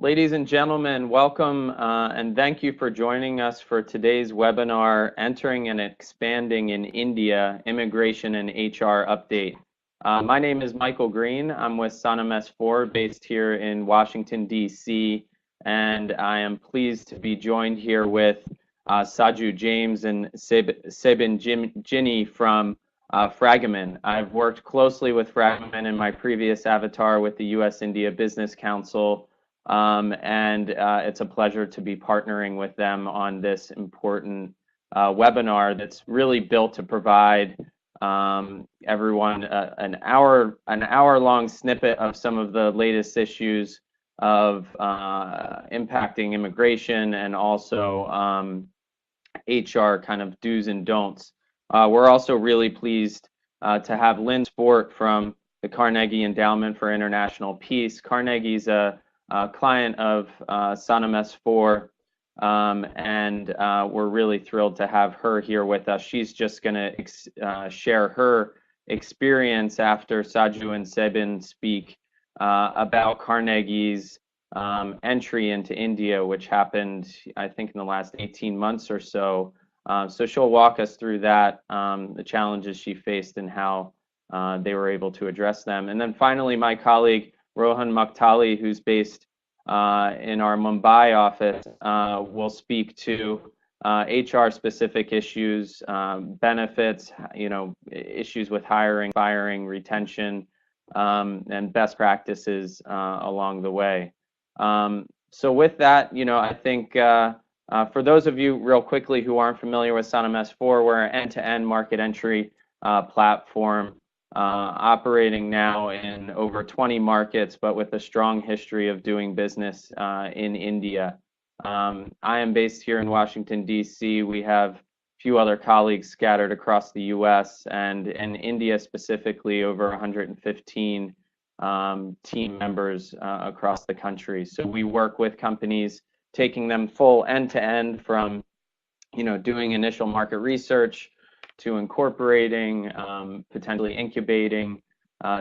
Ladies and gentlemen, welcome and thank you for joining us for today's webinar, Entering and Expanding in India, Immigration and HR Update. My name is Michael Green. I'm with Sanam S4 based here in Washington, D.C., and I am pleased to be joined here with Saju James and Sebin Ginny from Fragamen. I've worked closely with Fragamen in my previous avatar with the U.S.-India Business Council, and it's a pleasure to be partnering with them on this important webinar that's really built to provide everyone an hour-long snippet of some of the latest issues of impacting immigration and also HR kind of do's and don'ts. We're also really pleased to have Lynn Sport from the Carnegie Endowment for International Peace. Carnegie's a client of Sanam S4, and we're really thrilled to have her here with us. She's just going to share her experience after Saju and Sebin speak about Carnegie's entry into India, which happened, I think, in the last 18 months or so. So she'll walk us through that, the challenges she faced and how they were able to address them. And then finally, my colleague, Rohan Makhtali, who's based in our Mumbai office, will speak to HR-specific issues, benefits, issues with hiring, firing, retention, and best practices along the way. So with that, I think for those of you real quickly who aren't familiar with Sanam S4, we're an end-to-end market entry platform operating now in over 20 markets, but with a strong history of doing business in India. I am based here in Washington, D.C. We have a few other colleagues scattered across the U.S. and in India specifically, over 115 team members across the country. So we work with companies, taking them full end-to-end from, doing initial market research to incorporating, potentially incubating,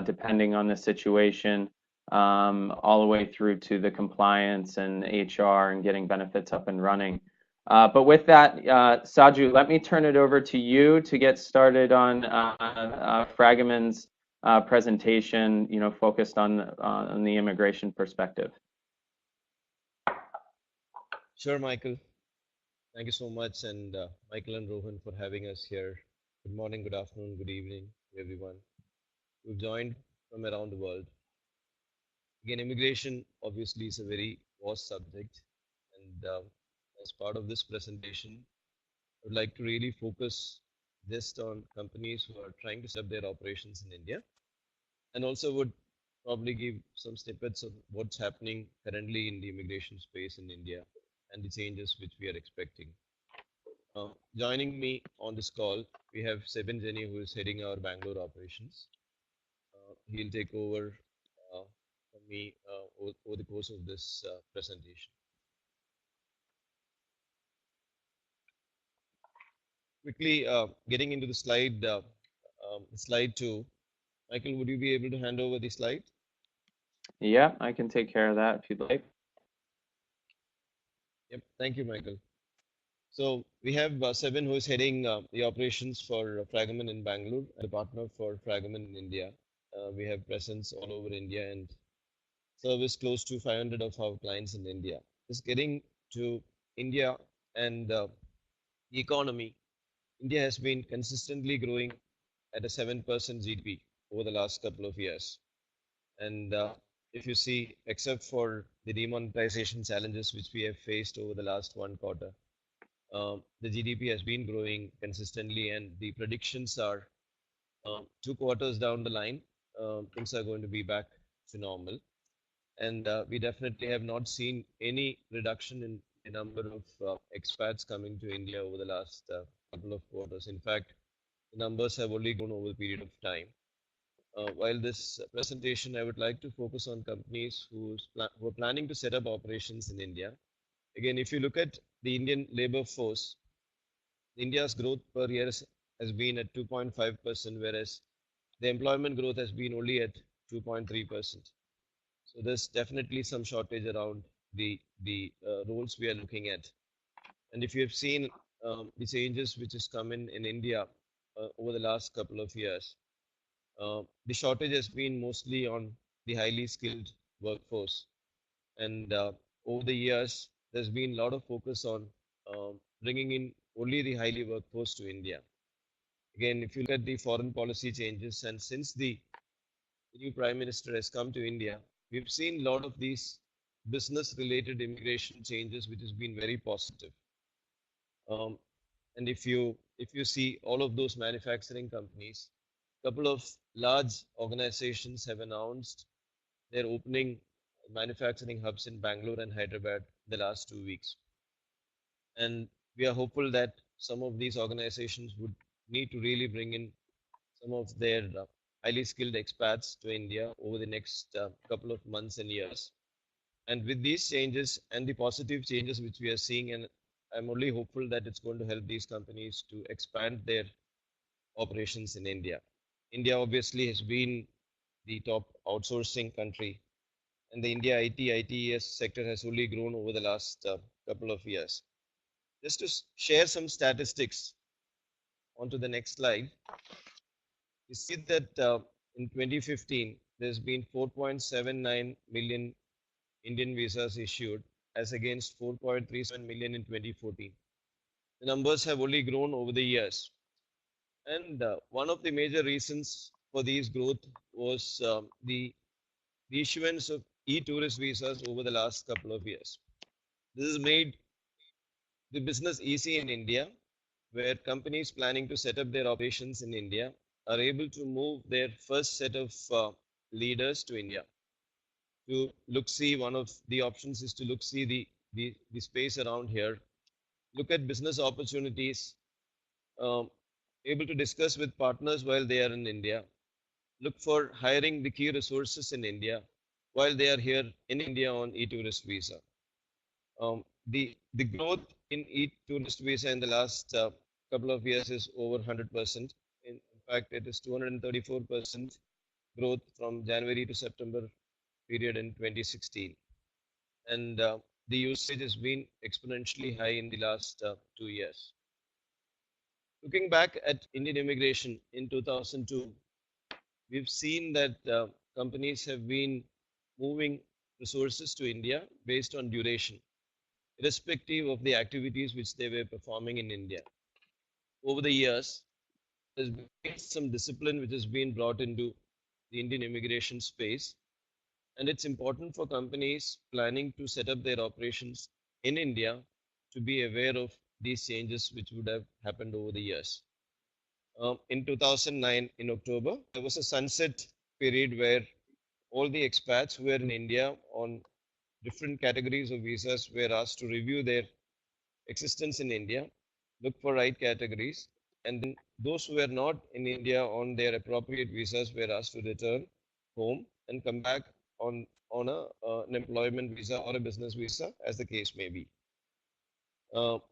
depending on the situation, all the way through to the compliance and HR and getting benefits up and running. But with that, Saju, let me turn it over to you to get started on Fragamen's presentation, focused on the immigration perspective. Sure, Michael. Thank you so much, and Michael and Rohan for having us here. Good morning, good afternoon, good evening to everyone who've joined from around the world. Again, immigration obviously is a very vast subject, and as part of this presentation, I would like to really focus just on companies who are trying to set up their operations in India, and also would probably give some snippets of what's happening currently in the immigration space in India and the changes which we are expecting. Joining me on this call, we have Sebin Ginny, who is heading our Bangalore operations. He'll take over from me over the course of this presentation. Quickly getting into the slide 2. Michael, would you be able to hand over the slide? Yeah, I can take care of that if you'd like. Yep, thank you, Michael. So we have Sebin, who is heading the operations for Fragamen in Bangalore, a partner for Fragamen in India. We have presence all over India and service close to 500 of our clients in India. Just getting to India and the economy, India has been consistently growing at a 7% GDP over the last couple of years. And if you see, except for the demonetization challenges which we have faced over the last one quarter, the GDP has been growing consistently, and the predictions are 2 quarters down the line, things are going to be back to normal. And we definitely have not seen any reduction in the number of expats coming to India over the last couple of quarters. In fact, the numbers have only grown over a period of time. While this presentation, I would like to focus on companies who are planning to set up operations in India. Again, if you look at the Indian labor force, India's growth per year has been at 2.5%, whereas the employment growth has been only at 2.3%. So there's definitely some shortage around the roles we are looking at. And if you have seen the changes which has come in India over the last couple of years, the shortage has been mostly on the highly skilled workforce. And over the years, there's been a lot of focus on bringing in only the highly workforce to India. Again, if you look at the foreign policy changes, and since the new prime minister has come to India, we've seen a lot of these business related immigration changes, which has been very positive. Um, and if you see all of those manufacturing companies, a couple of large organizations have announced they're opening manufacturing hubs in Bangalore and Hyderabad the last 2 weeks. And we are hopeful that some of these organizations would need to really bring in some of their highly skilled expats to India over the next couple of months and years. And with these changes and the positive changes which we are seeing, and I'm only hopeful that it's going to help these companies to expand their operations in India. India obviously has been the top outsourcing country, and the India ITES sector has only grown over the last couple of years. Just to share some statistics onto the next slide, you see that in 2015, there's been 4.79 million Indian visas issued as against 4.37 million in 2014. The numbers have only grown over the years. And one of the major reasons for these growth was the issuance of e-tourist visas over the last couple of years. This has made the business easy in India, where companies planning to set up their operations in India are able to move their first set of leaders to India. To look see, one of the options is to look see the space around here, look at business opportunities, um, able to discuss with partners while they are in India, look for hiring the key resources in India while they are here in India on e-tourist visa. The growth in e-tourist visa in the last couple of years is over 100%. In fact, it is 234% growth from January to September period in 2016, and the usage has been exponentially high in the last 2 years. Looking back at Indian immigration in 2002, we've seen that companies have been moving resources to India based on duration, irrespective of the activities which they were performing in India. Over the years, there's been some discipline which has been brought into the Indian immigration space, and it's important for companies planning to set up their operations in India to be aware of these changes which would have happened over the years. In 2009, in October, there was a sunset period where all the expats who were in India on different categories of visas were asked to review their existence in India, look for right categories, and then those who were not in India on their appropriate visas were asked to return home and come back on an employment visa or a business visa, as the case may be.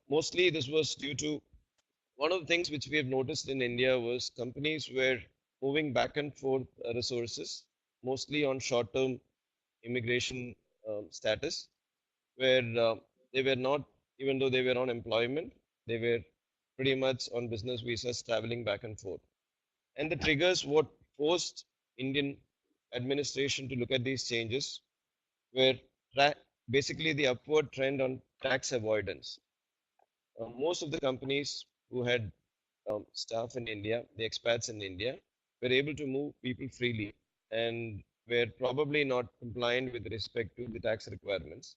Mostly, this was due to one of the things which we have noticed in India was companies were moving back and forth resources, mostly on short-term immigration status, where they were not, even though they were on employment, they were pretty much on business visas traveling back and forth. And the triggers what forced Indian administration to look at these changes were basically the upward trend on tax avoidance. Most of the companies who had staff in India, the expats in India, were able to move people freely and were probably not compliant with respect to the tax requirements.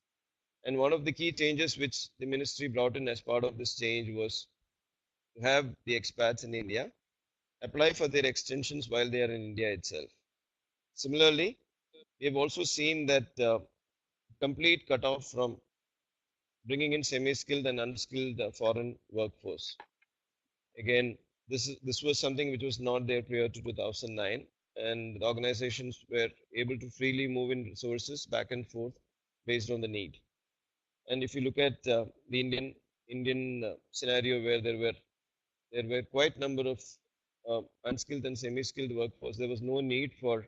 And one of the key changes which the ministry brought in as part of this change was to have the expats in India apply for their extensions while they are in India itself. Similarly, we have also seen that complete cutoff from bringing in semi-skilled and unskilled foreign workforce. Again, this was something which was not there prior to 2009, and the organizations were able to freely move in resources back and forth based on the need. And if you look at the Indian scenario where there were quite number of unskilled and semi-skilled workforce, there was no need for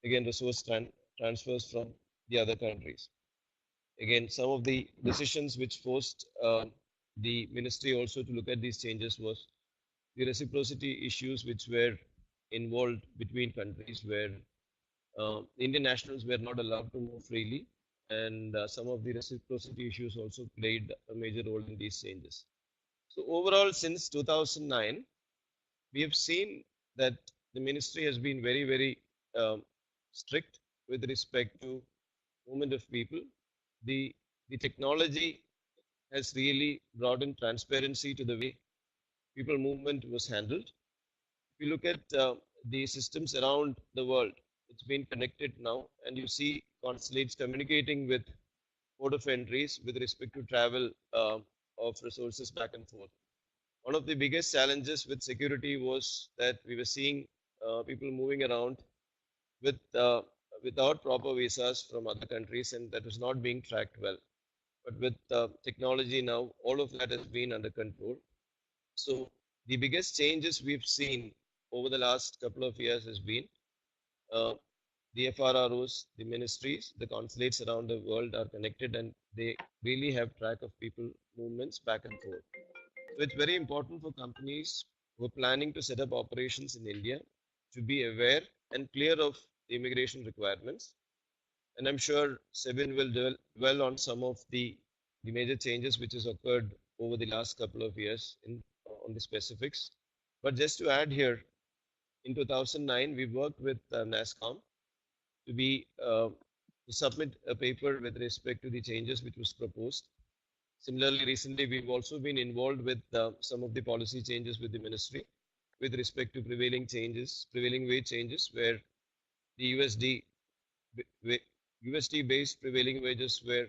again resource transfers from the other countries. Again, some of the decisions which forced the ministry also to look at these changes was the reciprocity issues which were involved between countries where Indian nationals were not allowed to move freely, and some of the reciprocity issues also played a major role in these changes. So overall, since 2009, we have seen that the ministry has been very, very strict with respect to movement of people. The technology has really brought in transparency to the way people movement was handled. If you look at the systems around the world, it's been connected now, and you see consulates communicating with port of entries with respect to travel of resources back and forth. One of the biggest challenges with security was that we were seeing people moving around with without proper visas from other countries, and that was not being tracked well. But with technology now, all of that has been under control. So the biggest changes we've seen over the last couple of years has been uh, the FRROs, the ministries, the consulates around the world are connected, and they really have track of people movements back and forth. So it's very important for companies who are planning to set up operations in India to be aware and clear of the immigration requirements. And I'm sure Sebin will dwell on some of the major changes which has occurred over the last couple of years on the specifics. But just to add here, in 2009, we worked with NASSCOM to be to submit a paper with respect to the changes which was proposed. Similarly, recently we've also been involved with some of the policy changes with the ministry with respect to prevailing wage changes, where the USD based prevailing wages were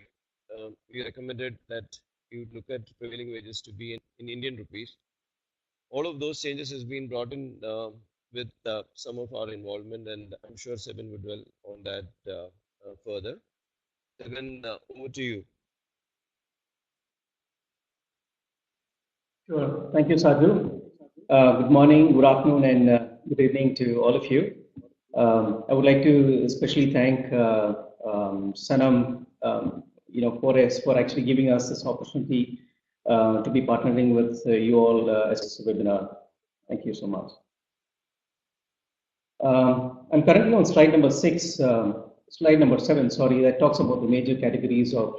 we recommended that you look at prevailing wages to be in Indian rupees. All of those changes has been brought in with some of our involvement, and I'm sure Sebin would dwell on that further. Sebin, over to you. Sure. Thank you, Sadhu. Good morning, good afternoon, and good evening to all of you. I would like to especially thank Sanam, for actually giving us this opportunity to be partnering with you all as this webinar. Thank you so much. I'm currently on slide number 7, sorry, that talks about the major categories of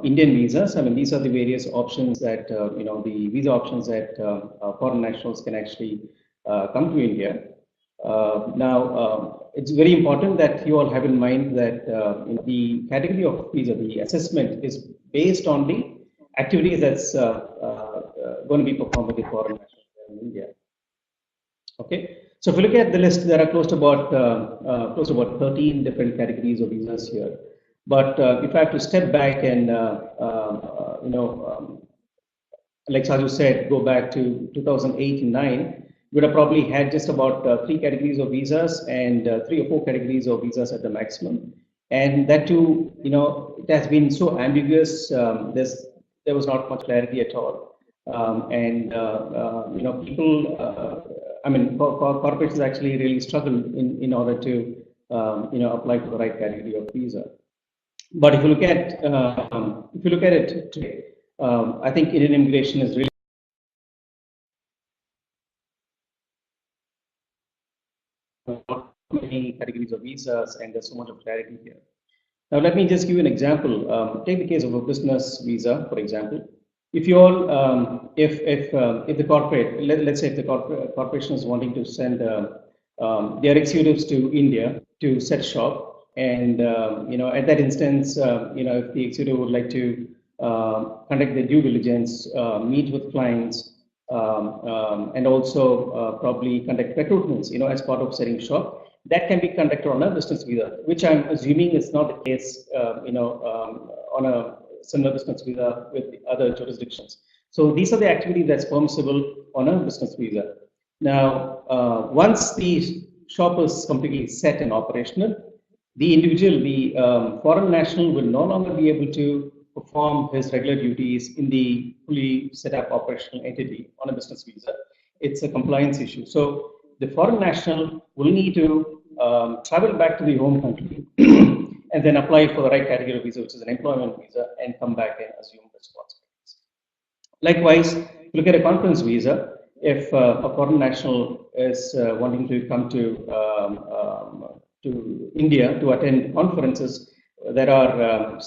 Indian visas. I mean, these are the various options that, the visa options that foreign nationals can actually come to India. Now, it's very important that you all have in mind that the category of visa, the assessment is based on the activities that's going to be performed by the foreign nationals in India. Okay. So if you look at the list, there are close to about 13 different categories of visas here. But if I have to step back and, like Sadhu said, go back to 2008 and 9, we would have probably had just about 3 categories of visas and 3 or 4 categories of visas at the maximum. And that too, it has been so ambiguous. There was not much clarity at all. People, corporations actually really struggle in order to, apply for the right category of visa. But if you look at it today, I think Indian immigration is really many categories of visas, and there's so much of clarity here. Now, let me just give you an example. Take the case of a business visa, for example. If you all, if the corporate, let's say if the corporation is wanting to send their executives to India to set shop, and at that instance, if the executive would like to conduct their due diligence, meet with clients, and also probably conduct recruitments, as part of setting shop, that can be conducted on a business visa, which I'm assuming is not the case, on a similar business visa with the other jurisdictions. So these are the activities that's permissible on a business visa. Now, once the shop is completely set and operational, the individual, the foreign national, will no longer be able to perform his regular duties in the fully set up operational entity on a business visa. It's a compliance issue. So the foreign national will need to travel back to the home country and then apply for the right category of visa, which is an employment visa, and come back and assume responsibilities. Likewise, look at a conference visa. If a foreign national is wanting to come to India to attend conferences that are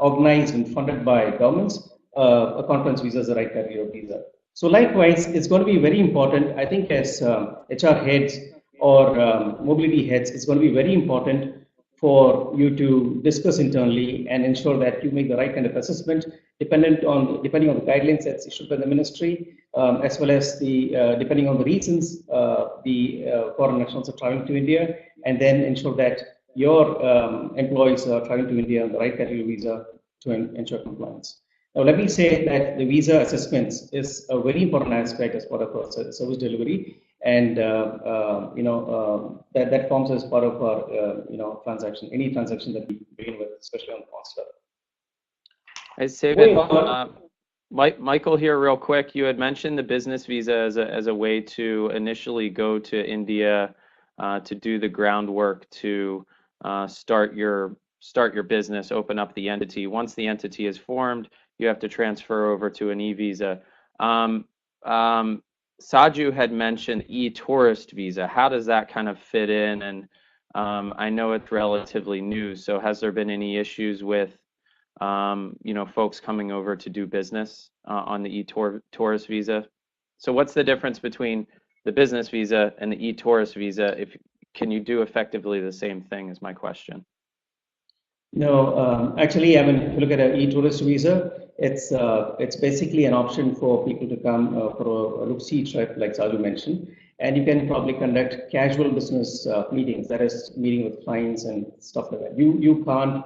organized and funded by governments, a conference visa is the right category of visa. So likewise, it's going to be very important, I think, as HR heads or mobility heads, it's going to be very important for you to discuss internally and ensure that you make the right kind of assessment depending on the guidelines that's issued by the ministry, as well as the depending on the reasons the foreign nationals are traveling to India, and then ensure that your employees are traveling to India on the right category visa to ensure compliance. Now, let me say that the visa assessments is a very important aspect as part of our service delivery, and that forms as part of our transaction, any transaction that we begin with, especially on the cost level. Hey, Sevan, Michael here, real quick. You had mentioned the business visa as a way to initially go to India to do the groundwork to start your business, open up the entity. Once the entity is formed, you have to transfer over to an e-visa. Saju had mentioned e-tourist visa. How does that kind of fit in? And I know it's relatively new, so has there been any issues with folks coming over to do business on the e-tourist visa? So what's the difference between the business visa and the e-tourist visa? Can you do effectively the same thing is my question. No, actually, I mean, if you look at an e-tourist visa, it's basically an option for people to come for a look-see trip, like Saju mentioned, and you can probably conduct casual business meetings, that is, meeting with clients and stuff like that. You can't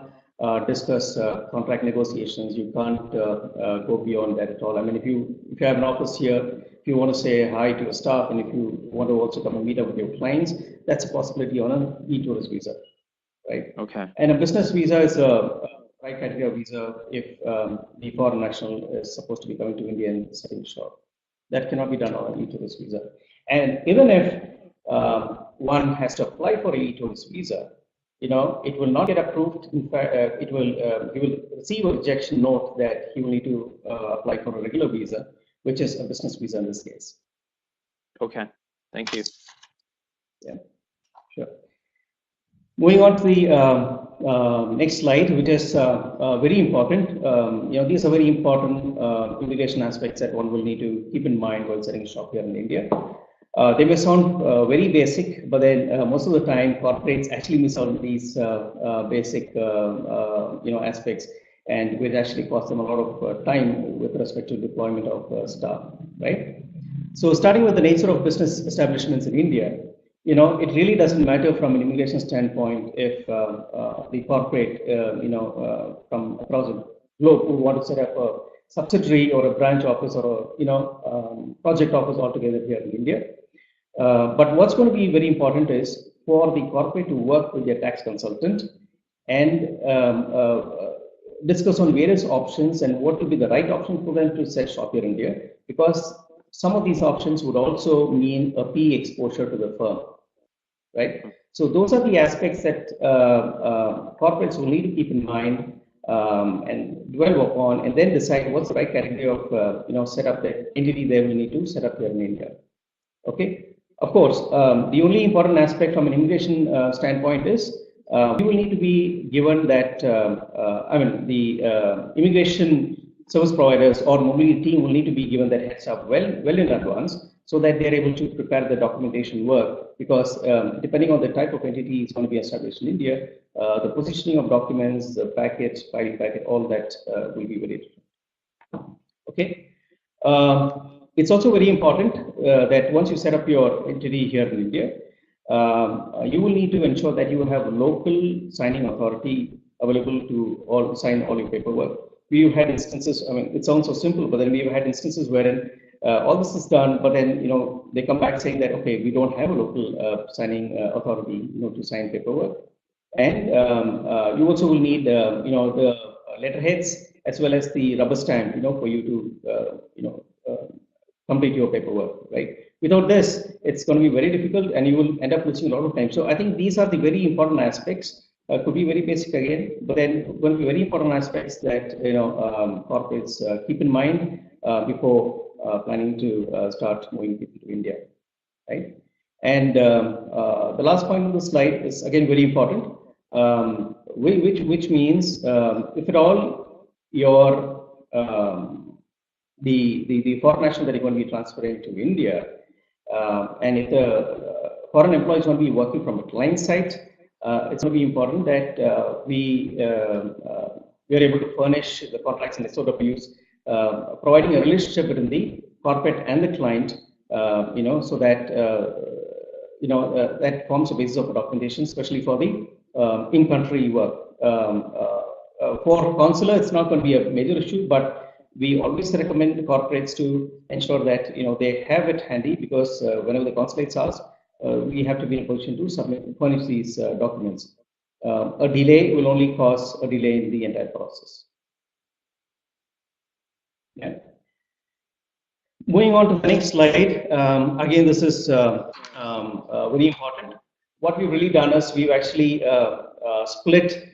discuss contract negotiations. You can't go beyond that at all. I mean, if you have an office here, if you want to say hi to your staff, and if you want to also come and meet up with your clients, that's a possibility on an e-tourist visa. Right. Okay. And a business visa is a right category of visa if the foreign national is supposed to be coming to India and setting shop. That cannot be done on an e-tourist visa. And even if one has to apply for an e-tourist visa, it will not get approved. In fact, he will receive a rejection note that he will need to apply for a regular visa, which is a business visa in this case. Okay. Thank you. Yeah. Sure. Moving on to the next slide, which is very important. These are very important immigration aspects that one will need to keep in mind while setting shop here in India. They may sound very basic, but then most of the time corporates actually miss out on these basic aspects, and it actually costs them a lot of time with respect to deployment of staff, right? So starting with the nature of business establishments in India, it really doesn't matter from an immigration standpoint if the corporate, from across the globe who want to set up a subsidiary or a branch office or a project office altogether here in India. But what's going to be very important is for the corporate to work with their tax consultant and discuss on various options and what will be the right option for them to set shop here in India, because some of these options would also mean a PE exposure to the firm. Right. So those are the aspects that corporates will need to keep in mind and dwell upon, and then decide what's the right category of set up the entity they will need to set up here in India. Okay. Of course, the only important aspect from an immigration standpoint is we will need to be given that the immigration service providers or mobility team will need to be given that heads up well in advance, so that they're able to prepare the documentation work, because depending on the type of entity is going to be established in India, the positioning of documents, the package, filing packet, all that will be very different. Okay. It's also very important that once you set up your entity here in India, you will need to ensure that you have a local signing authority available to sign all your paperwork. We've had instances, I mean, it sounds so simple, but then we've had instances wherein all this is done, but then they come back saying that, okay, we don't have a local signing authority to sign paperwork, and you also will need the letterheads as well as the rubber stamp for you to complete your paperwork, right? Without this, it's going to be very difficult, and you will end up losing a lot of time. So I think these are the very important aspects could be very basic again, but then going to be very important aspects that corporates keep in mind before planning to start moving people to India, right? And the last point on the slide is again very important, which means if at all your the foreign national that you're going to be transferring to India, and if the foreign employee is going to be working from a client side, it's going to be important that we are able to furnish the contracts and SOWs, providing a relationship between the corporate and the client, so that that forms a basis of documentation, especially for the in-country work. For consular, it's not going to be a major issue, but we always recommend the corporates to ensure that they have it handy, because whenever the consulates ask, we have to be in a position to furnish these documents. A delay will only cause a delay in the entire process. Yeah. Moving on to the next slide. Again, this is very important. What we've really done is we've actually split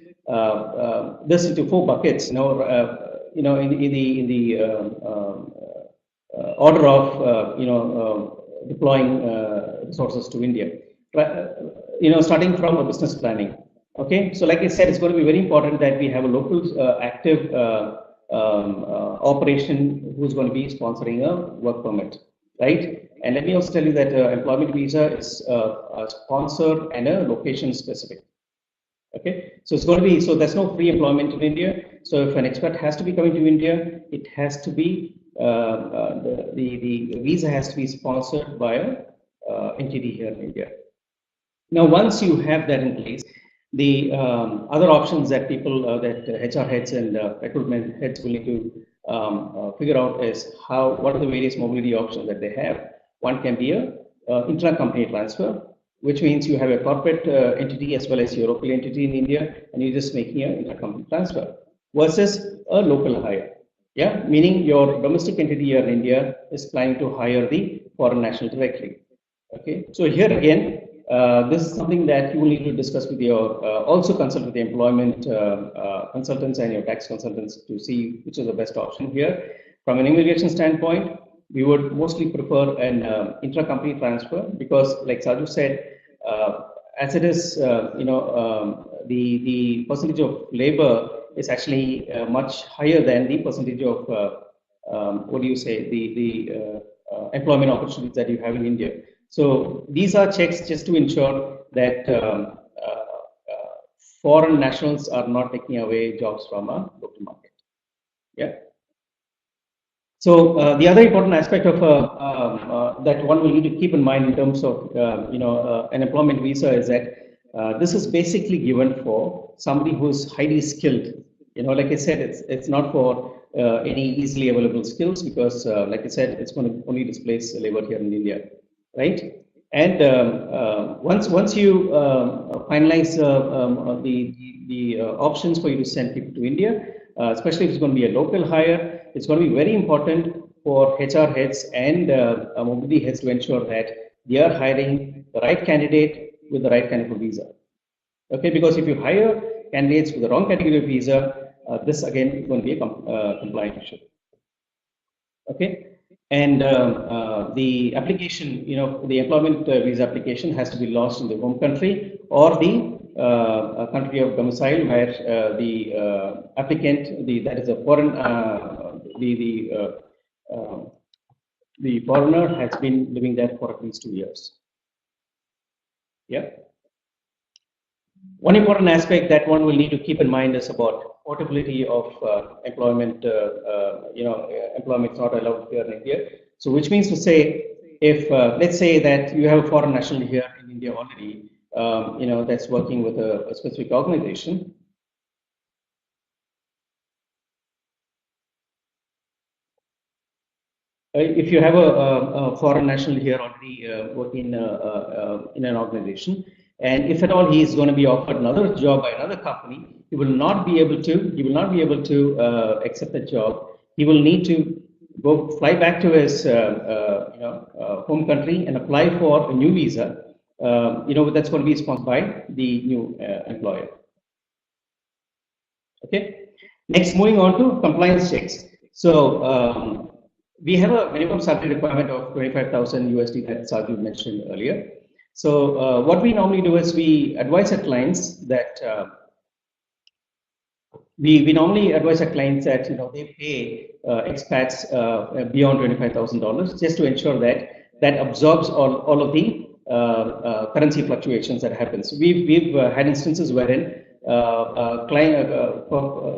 this into 4 buckets. In the order of deploying resources to India, starting from a business planning. Okay, so like I said, it's going to be very important that we have a local active operation who's going to be sponsoring a work permit, right? And let me also tell you that employment visa is a sponsor and a location specific. Okay, so it's going to be, so there's no free employment in India. So if an expert has to be coming to India, it has to be the visa has to be sponsored by a entity here in India. Now, once you have that in place, the other options that people, that HR heads and recruitment heads will need to figure out is what are the various mobility options that they have. One can be a intra-company transfer, which means you have a corporate entity as well as your local entity in India, and you're just making an intra-company transfer, versus a local hire. Yeah, meaning your domestic entity here in India is planning to hire the foreign national directly. Okay, so here again, this is something that you will need to discuss with your, also consult with the employment consultants and your tax consultants to see which is the best option here. From an immigration standpoint, we would mostly prefer an intra-company transfer, because like Saju said, as it is, the percentage of labor is actually much higher than the percentage of, the employment opportunities that you have in India. So these are checks just to ensure that foreign nationals are not taking away jobs from a local market. Yeah. So the other important aspect of that one will need to keep in mind in terms of an employment visa is that this is basically given for somebody who's highly skilled. Like I said, it's not for any easily available skills, because like I said, it's going to only displace labor here in India, right? And once you finalize the options for you to send people to India, especially if it's going to be a local hire, it's going to be very important for HR heads and mobility heads to ensure that they are hiring the right candidate with the right kind of a visa. Okay, because if you hire candidates with the wrong category of visa, this again is going to be a compliant issue. Okay, and the application, the employment visa application has to be lodged in the home country or the country of domicile where the applicant, that is a foreign, the foreigner has been living there for at least 2 years. Yeah. One important aspect that one will need to keep in mind is about portability of employment. Employment is not allowed here in India. So, which means to say, if let's say that you have a foreign national here in India already, that's working with a specific organization. If you have a foreign national here already working in an organization, and if at all he is going to be offered another job by another company, he will not be able to accept the job. He will need to fly back to his home country and apply for a new visa. That's going to be sponsored by the new employer. Okay. Next, moving on to compliance checks. So we have a minimum salary requirement of 25,000 USD that Sajid mentioned earlier. So what we normally do is we advise our clients that we normally advise our clients that they pay expats beyond $25,000 just to ensure that that absorbs all of the currency fluctuations that happens. We've had instances wherein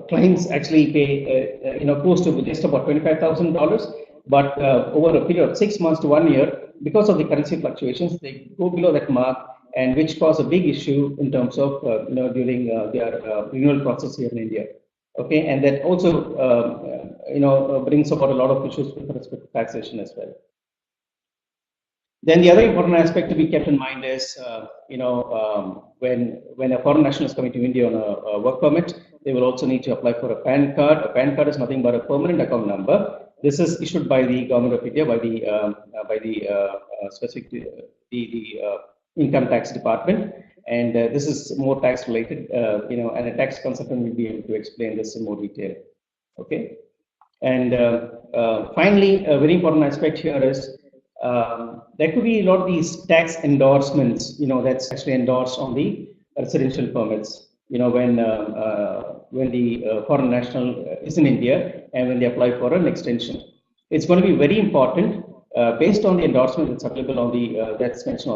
clients actually pay close to just about $25,000, but over a period of 6 months to 1 year, because of the currency fluctuations, they go below that mark, and which cause a big issue in terms of during their renewal process here in India. Okay, and that also brings about a lot of issues with respect to taxation as well. Then the other important aspect to be kept in mind is, when a foreign national is coming to India on a work permit, they will also need to apply for a PAN card. A PAN card is nothing but a permanent account number. This is issued by the government of India, by the income tax department, and this is more tax related. And a tax consultant will be able to explain this in more detail. Okay, and finally, a very important aspect here is there could be a lot of these tax endorsements, that's actually endorsed on the residential permits. When the foreign national is in India and when they apply for an extension, it's going to be very important based on the endorsement that's available on the that's mentioned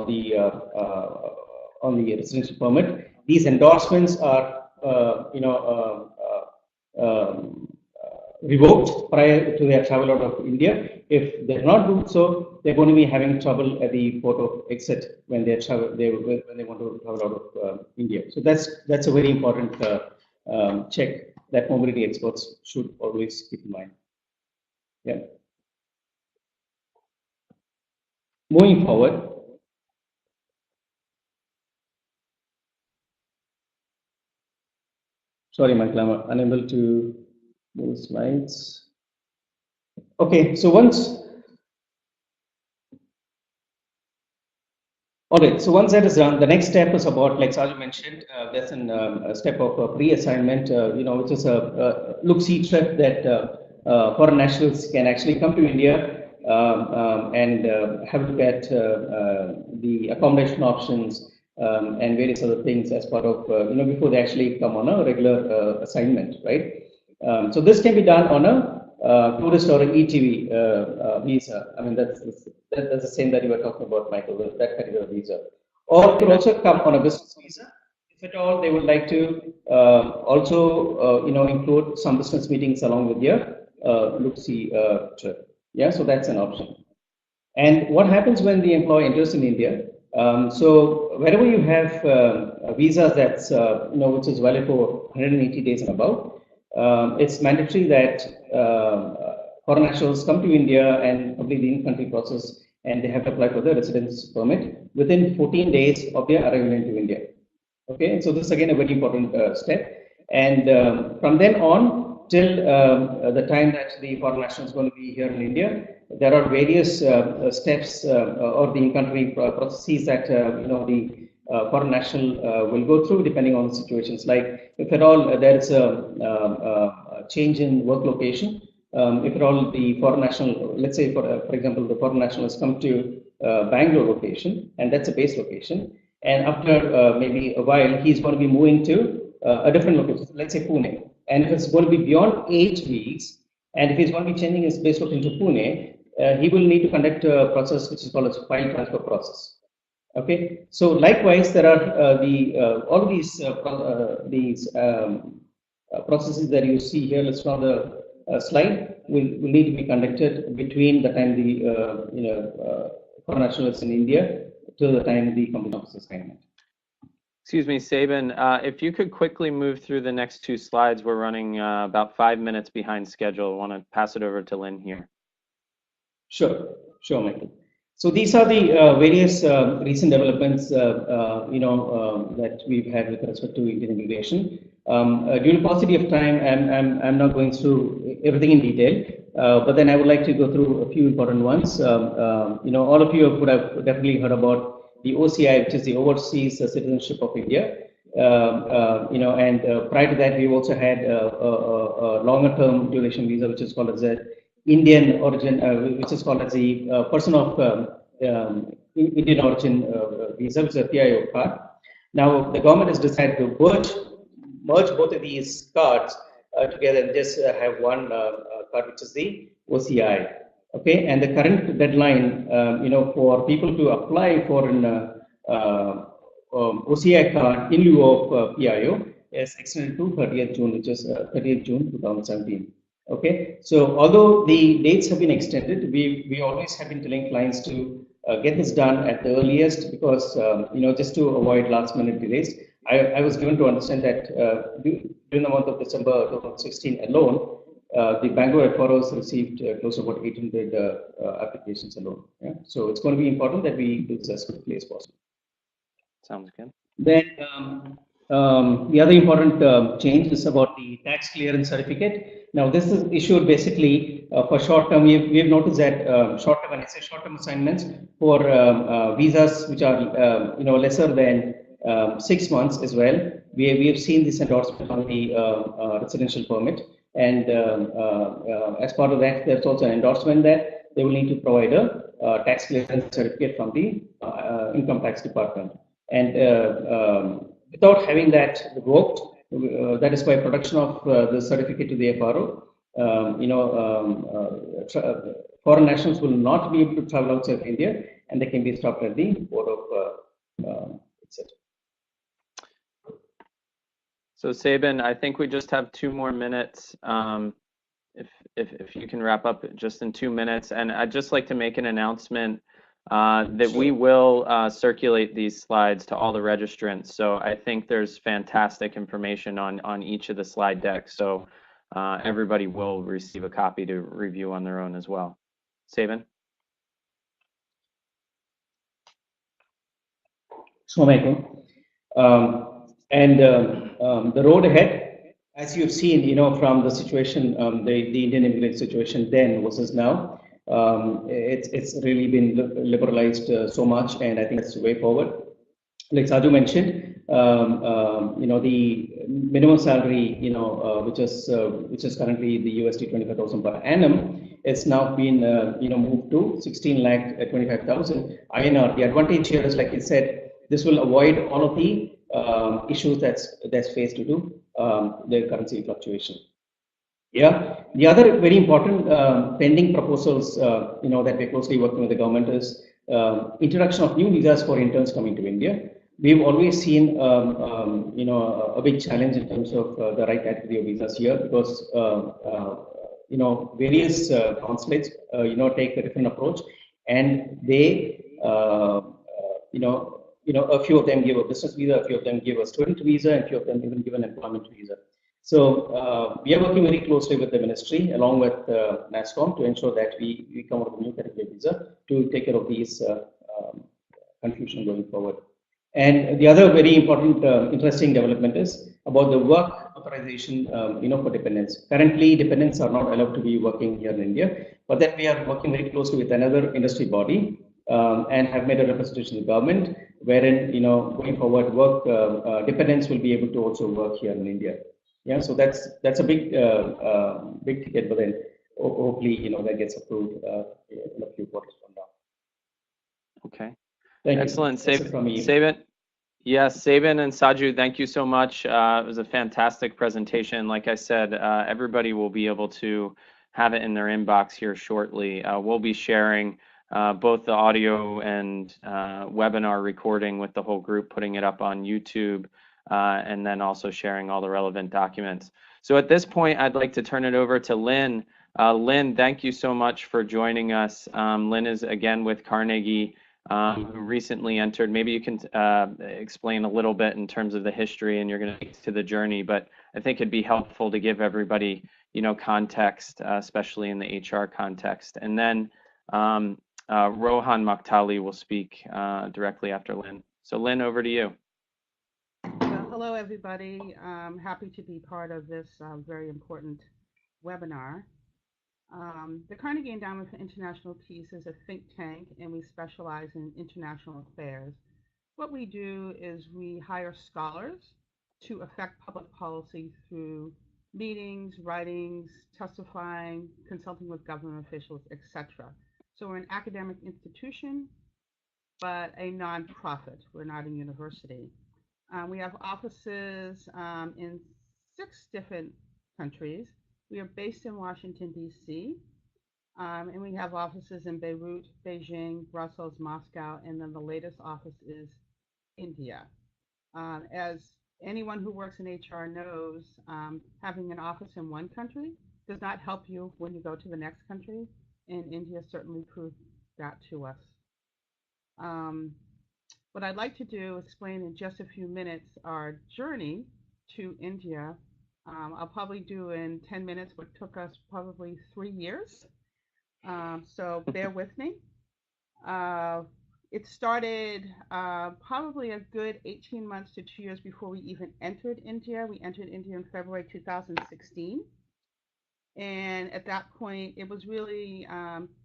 on the residential permit. These endorsements are revoked prior to their travel out of India. If they're not doing so, they're going to be having trouble at the port of exit when they travel. When they want to travel out of India. So that's a very important check that mobility experts should always keep in mind. Yeah. Moving forward. Sorry, Michael, I'm unable to move slides. Okay, so once that is done, the next step is about, like Sajid mentioned, there's a step of pre-assignment, which is a look-see trip that foreign nationals can actually come to India and have a look at the accommodation options and various other things as part of, before they actually come on a regular assignment, right? So this can be done on a tourist or an ETV visa. I mean, that's the same that you were talking about, Michael, that particular visa. Or it could also come on a business visa, if at all they would like to also, include some business meetings along with their look-see trip. Yeah, so that's an option. And what happens when the employee enters in India? So wherever you have visas that's which is valid for 180 days and above, it's mandatory that foreign nationals come to India and complete the in-country process, and they have to apply for the residence permit within 14 days of their arrival into India. Okay, so this is again a very important step. And from then on till the time that the foreign national is going to be here in India, there are various steps or the in-country processes that the foreign national will go through depending on the situations. Like if at all there is a change in work location, if at all the foreign national, let's say for example, the foreign national has come to Bangalore location, and that's a base location, and after maybe a while he's going to be moving to a different location, let's say Pune, and if it's going to be beyond 8 weeks, and if he's going to be changing his base location to Pune, he will need to conduct a process which is called a file transfer process. Okay, so likewise, there are all of these processes that you see here listed on the slide will need to be conducted between the time the foreign national is in India to the time the company office assignment. Excuse me, Sabin, if you could quickly move through the next 2 slides. We're running about 5 minutes behind schedule. I want to pass it over to Lynn here. Sure, Michael. So these are the various recent developments, that we've had with respect to Indian immigration. Due to paucity of time, I'm not going through everything in detail, but then I would like to go through a few important ones. All of you would have definitely heard about the OCI, which is the Overseas Citizenship of India. And prior to that, we've also had a longer term duration visa, which is called as a Indian origin, which is called as the person of Indian origin visa, which is a PIO card. Now, the government has decided to merge both of these cards together and just have one card, which is the OCI. Okay, and the current deadline, for people to apply for an OCI card in lieu of PIO is extended to 30th June, which is 30th June 2017. Okay, so although the dates have been extended, we always have been telling clients to get this done at the earliest because just to avoid last minute delays. I was given to understand that during the month of December 2016 alone, the Bangalore FROs received close to about 800 applications alone. Yeah? So it's going to be important that we do this as quickly as possible. Sounds good. Then the other important change is about the tax clearance certificate. Now, this is issued basically for short term. We've noticed that short term, when I say short term assignments for visas which are lesser than 6 months as well. We have seen this endorsement on the residential permit, and as part of that, there's also an endorsement that they will need to provide a tax clearance certificate from the income tax department. And without having that revoked, that is why production of the certificate to the FRO, foreign nationals will not be able to travel outside India, and they can be stopped at the border of etc. So Sabin, I think we just have 2 more minutes. If you can wrap up just in 2 minutes, and I'd just like to make an announcement that we will circulate these slides to all the registrants. So I think there's fantastic information on each of the slide decks. So everybody will receive a copy to review on their own as well. Sabin? The road ahead, as you've seen, from the situation, the Indian immigrant situation then versus now, it's really been liberalized so much, and I think that's the way forward. Like Sadhu mentioned, the minimum salary, which is currently the USD 25,000 per annum, it's now been moved to 16 lakh 25,000 INR. The advantage here is, like you said, this will avoid all of the issues that's faced due to the currency fluctuation. Yeah, the other very important pending proposals, that we're closely working with the government is introduction of new visas for interns coming to India. We've always seen, a big challenge in terms of the right category of visas here because, various consulates, take a different approach, and they, a few of them give a business visa, a few of them give a student visa, and a few of them even give an employment visa. So we are working very closely with the ministry along with NASSCOM to ensure that we come up with a new category visa to take care of these confusion going forward. And the other very important, interesting development is about the work authorization, for dependents. Currently, dependents are not allowed to be working here in India, but then we are working very closely with another industry body and have made a representation to the government, wherein, going forward, work dependents will be able to also work here in India. Yeah, so that's a big big ticket, but then hopefully, that gets approved in a few quarters from now. Okay. Thank Excellent. you. Sabin. Yes, Sabin and Saju, thank you so much. It was a fantastic presentation. Like I said, everybody will be able to have it in their inbox here shortly. We'll be sharing both the audio and webinar recording with the whole group, putting it up on YouTube, and then also sharing all the relevant documents. So at this point, I'd like to turn it over to Lynn. Lynn, thank you so much for joining us. Lynn is again with Carnegie, who recently entered. Maybe you can explain a little bit in terms of the history, and you're going to get to the journey, but I think it'd be helpful to give everybody, context, especially in the HR context. And then Rohan Makhtali will speak directly after Lynn. So Lynn, over to you. Hello, everybody. I'm happy to be part of this very important webinar. The Carnegie Endowment for International Peace is a think tank, and we specialize in international affairs. What we do is we hire scholars to affect public policy through meetings, writings, testifying, consulting with government officials, etc. So we're an academic institution, but a nonprofit. We're not a university. We have offices in 6 different countries. We are based in Washington, D.C., and we have offices in Beirut, Beijing, Brussels, Moscow, and then the latest office is India. As anyone who works in HR knows, having an office in one country does not help you when you go to the next country, and India certainly proved that to us. What I'd like to do is explain in just a few minutes our journey to India. I'll probably do in 10 minutes what took us probably 3 years. So bear with me. It started probably a good 18 months to 2 years before we even entered India. We entered India in February 2016. And at that point, it was really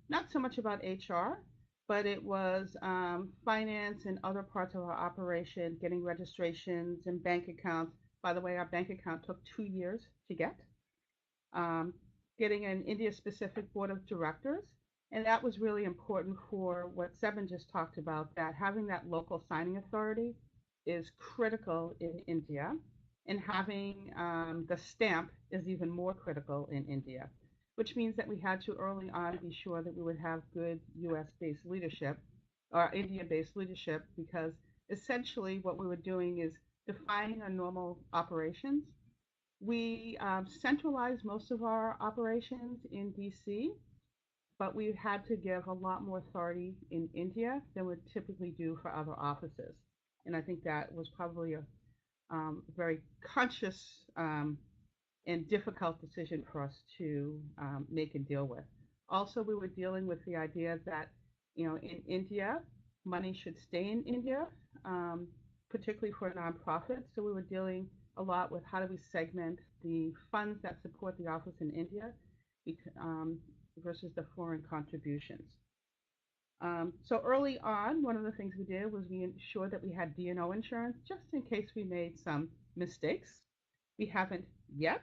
not so much about HR, but it was finance and other parts of our operation, getting registrations and bank accounts. By the way, our bank account took 2 years to get. Getting an India-specific board of directors. And that was really important for what Seven just talked about, that having that local signing authority is critical in India. And having the stamp is even more critical in India, which means that we had to early on be sure that we would have good US-based leadership or India-based leadership, because essentially what we were doing is defining our normal operations. We centralized most of our operations in DC, but we had to give a lot more authority in India than we typically do for other offices. And I think that was probably a very conscious and difficult decision for us to make and deal with. Also, we were dealing with the idea that, in India, money should stay in India, particularly for nonprofits. So we were dealing a lot with how do we segment the funds that support the office in India versus the foreign contributions. So early on, one of the things we did was we ensured that we had D&O insurance just in case we made some mistakes. We haven't yet.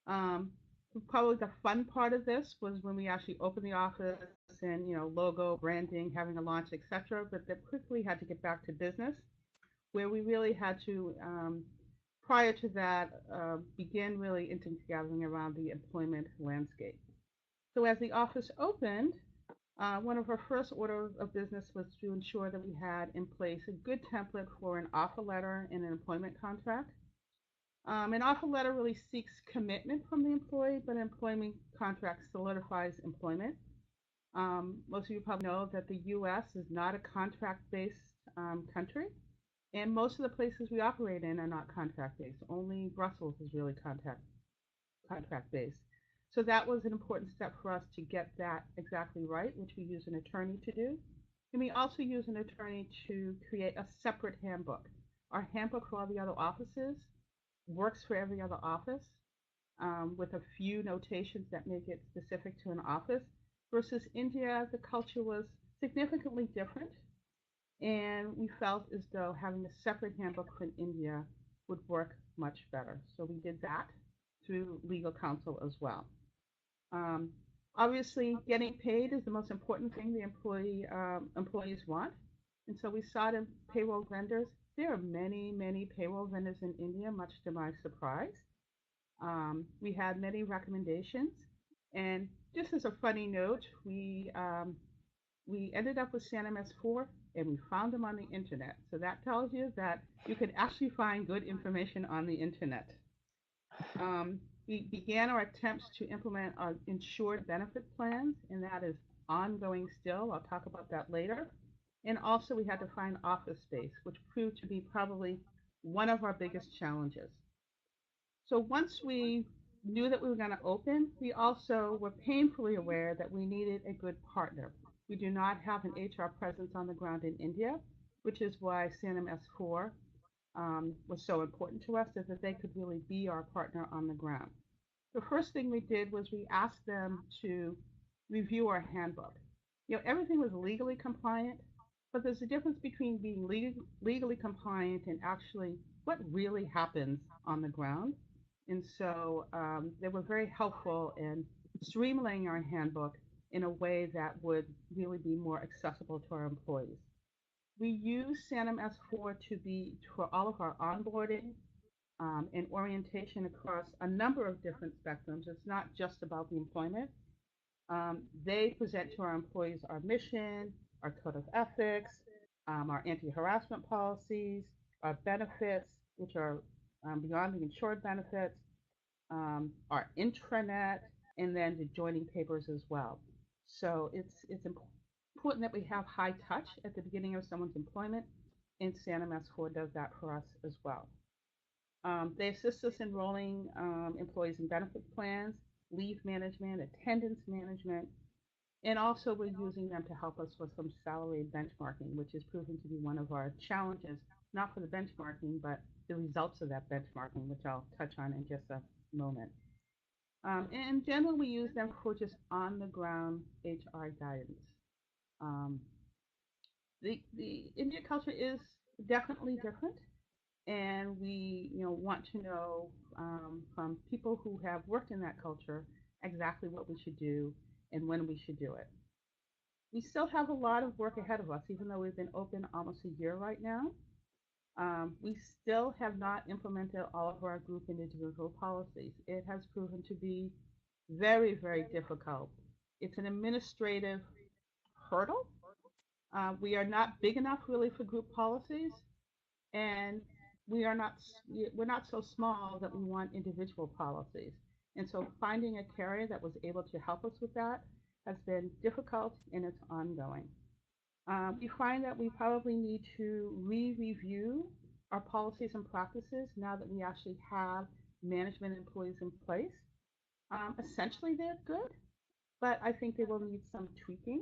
Probably the fun part of this was when we actually opened the office and, logo, branding, having a launch, etc. But that quickly had to get back to business, where we really had to, prior to that, begin really gathering around the employment landscape. So as the office opened, one of our first orders of business was to ensure that we had in place a good template for an offer letter and an employment contract. An offer letter really seeks commitment from the employee, but an employment contract solidifies employment. Most of you probably know that the U.S. is not a contract-based country, and most of the places we operate in are not contract-based. Only Brussels is really contract-based. So that was an important step for us to get that exactly right, which we use an attorney to do. And we also use an attorney to create a separate handbook. Our handbook for all the other offices works for every other office, with a few notations that make it specific to an office. Versus India, the culture was significantly different. And we felt as though having a separate handbook for India would work much better. So we did that through legal counsel as well. Obviously, getting paid is the most important thing the employees want. And so we sought in payroll vendors. There are many, many payroll vendors in India, much to my surprise. We had many recommendations. And just as a funny note, we ended up with Santam S4, and we found them on the internet. So that tells you that you can actually find good information on the internet. We began our attempts to implement our insured benefit plans, and that is ongoing still. I'll talk about that later. And also we had to find office space, which proved to be probably one of our biggest challenges. So once we knew that we were going to open, we also were painfully aware that we needed a good partner. We do not have an HR presence on the ground in India, which is why Santam S4 was so important to us, is that they could really be our partner on the ground. The first thing we did was we asked them to review our handbook. Everything was legally compliant, but there's a difference between being legally compliant and actually what really happens on the ground. And so they were very helpful in streamlining our handbook in a way that would really be more accessible to our employees. We use SANUM S4 for all of our onboarding and orientation across a number of different spectrums. It's not just about the employment. They present to our employees our mission, our code of ethics, our anti-harassment policies, our benefits, which are beyond the insured benefits, our intranet, and then the joining papers as well. So it's important that we have high touch at the beginning of someone's employment, and SANUM S4 does that for us as well. They assist us in enrolling employees in benefit plans, leave management, attendance management, and also we're using them to help us with some salary benchmarking, which is proving to be one of our challenges, not for the benchmarking, but the results of that benchmarking, which I'll touch on in just a moment. In general, we use them for just on-the-ground HR guidance. The India culture is definitely different, and we want to know from people who have worked in that culture exactly what we should do and when we should do it. We still have a lot of work ahead of us, even though we've been open almost a year right now. We still have not implemented all of our group and individual policies. It has proven to be very, very difficult. It's an administrative hurdle. We are not big enough really for group policies, and we're not so small that we want individual policies. And so finding a carrier that was able to help us with that has been difficult, and it's ongoing. We find that we probably need to re-review our policies and practices now that we actually have management employees in place. Essentially, they're good, but I think they will need some tweaking.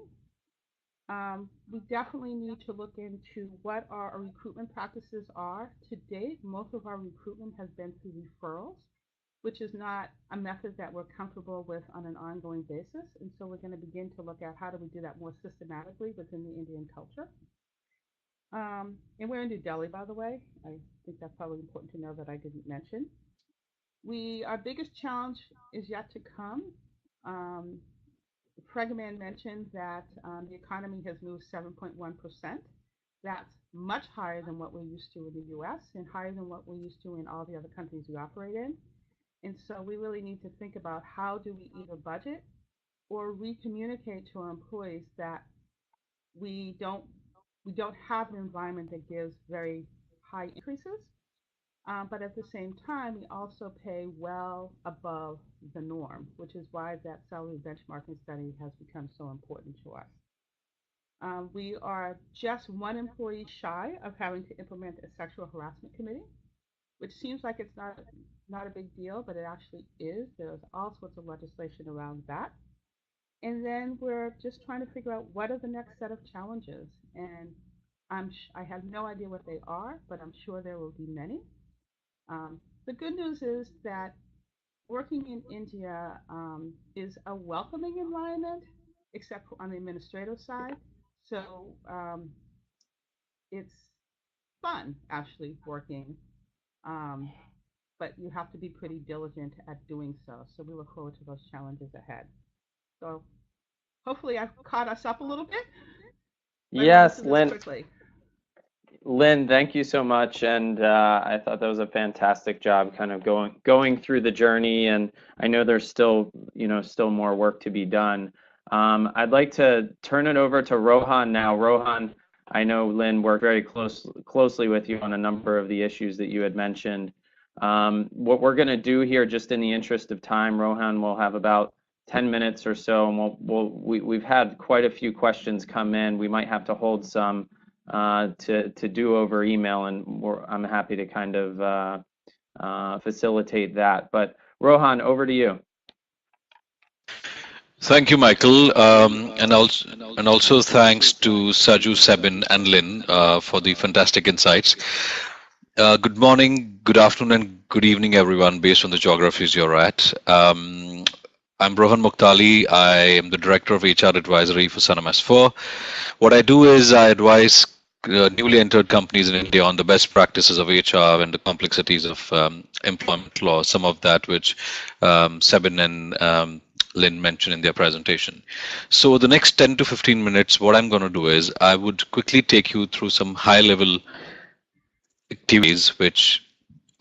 We definitely need to look into what our recruitment practices are. To date, most of our recruitment has been through referrals, which is not a method that we're comfortable with on an ongoing basis. And so we're going to begin to look at how do we do that more systematically within the Indian culture. And we're in New Delhi, by the way. I think that's probably important to know that I didn't mention. Our biggest challenge is yet to come. Pregaman mentioned that the economy has moved 7.1%. That's much higher than what we're used to in the US and higher than what we're used to in all the other countries we operate in. And so we really need to think about how do we either budget or re-communicate to our employees that we don't have an environment that gives very high increases, but at the same time, we also pay well above the norm, which is why that salary benchmarking study has become so important to us. We are just one employee shy of having to implement a sexual harassment committee, which seems like it's not a big deal, but it actually is. There's all sorts of legislation around that. And then we're just trying to figure out what are the next set of challenges. And I have no idea what they are, but I'm sure there will be many. The good news is that working in India is a welcoming environment, except for on the administrative side. So it's fun, actually, working. But you have to be pretty diligent at doing so. So we look forward to those challenges ahead. So hopefully I've caught us up a little bit. Yes, Lynn, thank you so much. And I thought that was a fantastic job kind of going through the journey. And I know there's still more work to be done. I'd like to turn it over to Rohan now. Rohan, I know Lynn worked very closely with you on a number of the issues that you had mentioned. What we're going to do here, just in the interest of time, Rohan will have about 10 minutes or so, and we've had quite a few questions come in. We might have to hold some to do over email, and I'm happy to kind of facilitate that. But Rohan, over to you. Thank you, Michael, and also thanks to Saju, Sebin, and Lynn for the fantastic insights. Good morning, good afternoon, and good evening, everyone, based on the geographies you're at. I'm Rohan Muktali. I am the Director of HR Advisory for SANUM S4. What I do is I advise newly entered companies in India on the best practices of HR and the complexities of employment law, some of that which Sebin and Lynn mentioned in their presentation. So the next 10 to 15 minutes, what I'm going to do is I would quickly take you through some high-level activities which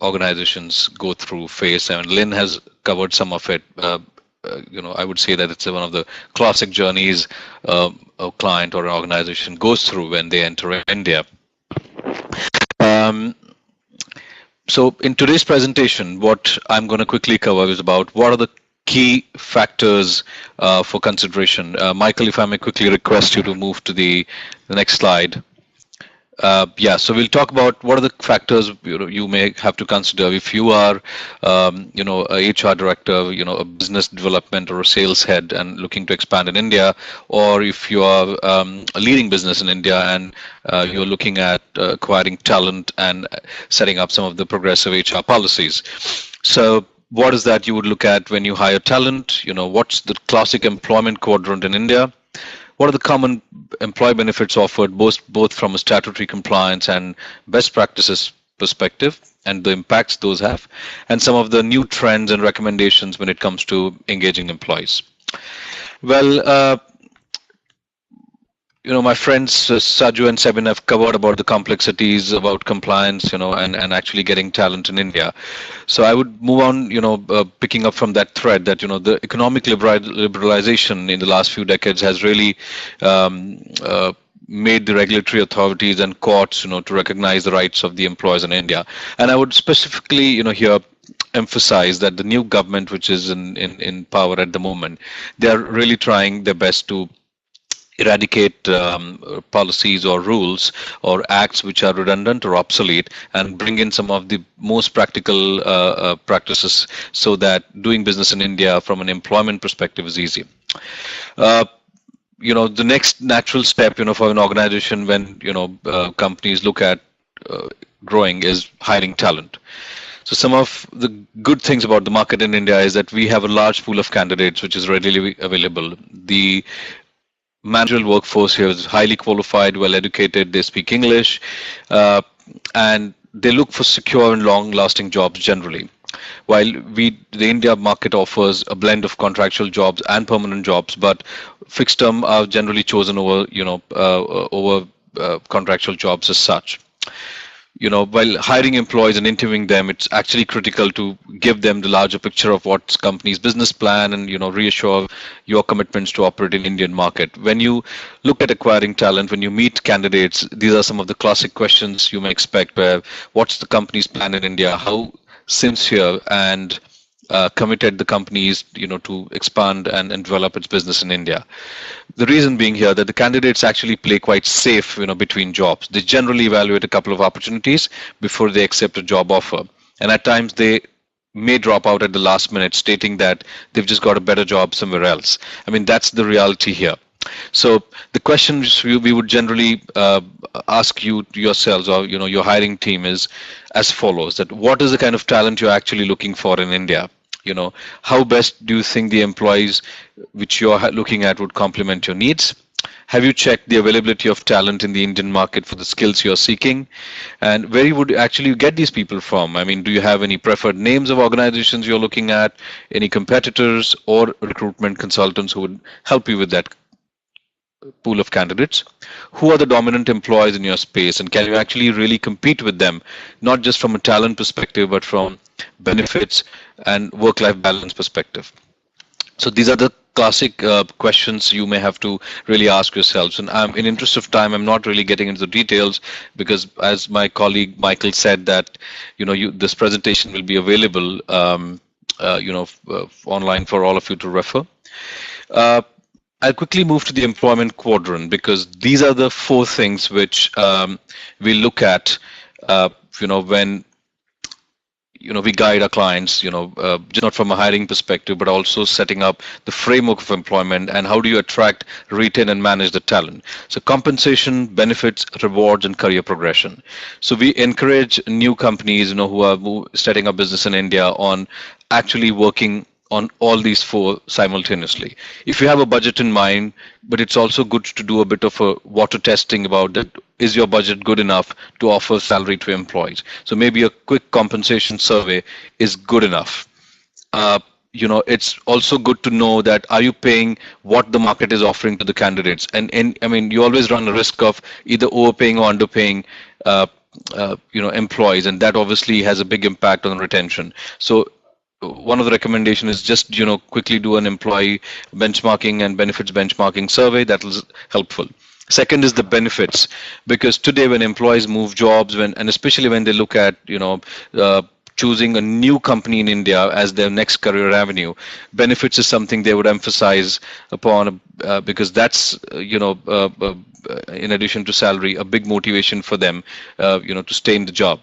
organizations go through, face, and Lynn has covered some of it. I would say that it's one of the classic journeys a client or an organization goes through when they enter India. So in today's presentation, what I'm going to quickly cover is about what are the key factors for consideration. Michael, if I may quickly request you to move to the next slide. So we'll talk about what are the factors you may have to consider if you are, a HR director, a business development or a sales head and looking to expand in India, or if you are a leading business in India and you're looking at acquiring talent and setting up some of the progressive HR policies. So what is that you would look at when you hire talent? What's the classic employment quadrant in India? What are the common employee benefits offered, both from a statutory compliance and best practices perspective, and the impacts those have, and some of the new trends and recommendations when it comes to engaging employees? Well, my friends Saju and Sebin have covered about the complexities about compliance, and actually getting talent in India. So I would move on, picking up from that thread that, the economic liberalization in the last few decades has really made the regulatory authorities and courts, to recognize the rights of the employees in India. And I would specifically, here emphasize that the new government, which is in power at the moment, they are really trying their best to eradicate policies or rules or acts which are redundant or obsolete and bring in some of the most practical practices so that doing business in India from an employment perspective is easy. The next natural step, for an organization when, companies look at growing is hiring talent. So some of the good things about the market in India is that we have a large pool of candidates which is readily available. The managerial workforce here is highly qualified, well educated, they speak English, and they look for secure and long-lasting jobs generally. While the India market offers a blend of contractual jobs and permanent jobs, but fixed term are generally chosen over, contractual jobs as such. While hiring employees and interviewing them, it's actually critical to give them the larger picture of what's company's business plan and, reassure your commitments to operate in Indian market. When you look at acquiring talent, when you meet candidates, these are some of the classic questions you may expect, where what's the company's plan in India, how sincere and committed the company is, to expand and develop its business in India. The reason being here that the candidates actually play quite safe, between jobs. They generally evaluate a couple of opportunities before they accept a job offer. And at times they may drop out at the last minute stating that they've just got a better job somewhere else. I mean, that's the reality here. So the questions we would generally ask you yourselves or, your hiring team is as follows, that what is the kind of talent you're actually looking for in India? How best do you think the employees which you're looking at would complement your needs? Have you checked the availability of talent in the Indian market for the skills you're seeking? And where you would actually get these people from? I mean, do you have any preferred names of organizations you're looking at, any competitors or recruitment consultants who would help you with that pool of candidates? Who are the dominant employees in your space, and can you actually really compete with them, not just from a talent perspective, but from benefits and work-life balance perspective? So these are the classic questions you may have to really ask yourselves. And in interest of time, I'm not really getting into the details because, as my colleague Michael said, that this presentation will be available, online for all of you to refer. I'll quickly move to the employment quadrant because these are the four things which we look at, when we guide our clients, just not from a hiring perspective, but also setting up the framework of employment and how do you attract, retain, and manage the talent. So compensation, benefits, rewards, and career progression. So we encourage new companies, who are setting up business in India on actually working on all these four simultaneously. If you have a budget in mind, but it's also good to do a bit of a water testing about that. Is your budget good enough to offer salary to employees? So maybe a quick compensation survey is good enough. It's also good to know that are you paying what the market is offering to the candidates? And I mean, you always run a risk of either overpaying or underpaying employees, and that obviously has a big impact on retention. So one of the recommendations is just quickly do an employee benchmarking and benefits benchmarking survey. That was helpful. Second is the benefits, because today when employees move jobs, and especially when they look at choosing a new company in India as their next career avenue, benefits is something they would emphasize upon, because that's in addition to salary, a big motivation for them to stay in the job.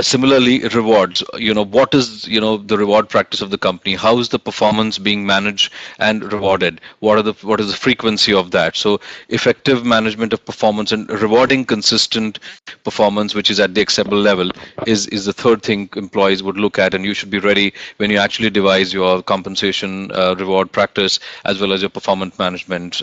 Similarly, rewards. What is the reward practice of the company? How is the performance being managed and rewarded? What is the frequency of that? So effective management of performance and rewarding consistent performance, which is at the acceptable level, is the third thing employees would look at, and you should be ready when you actually devise your compensation reward practice as well as your performance management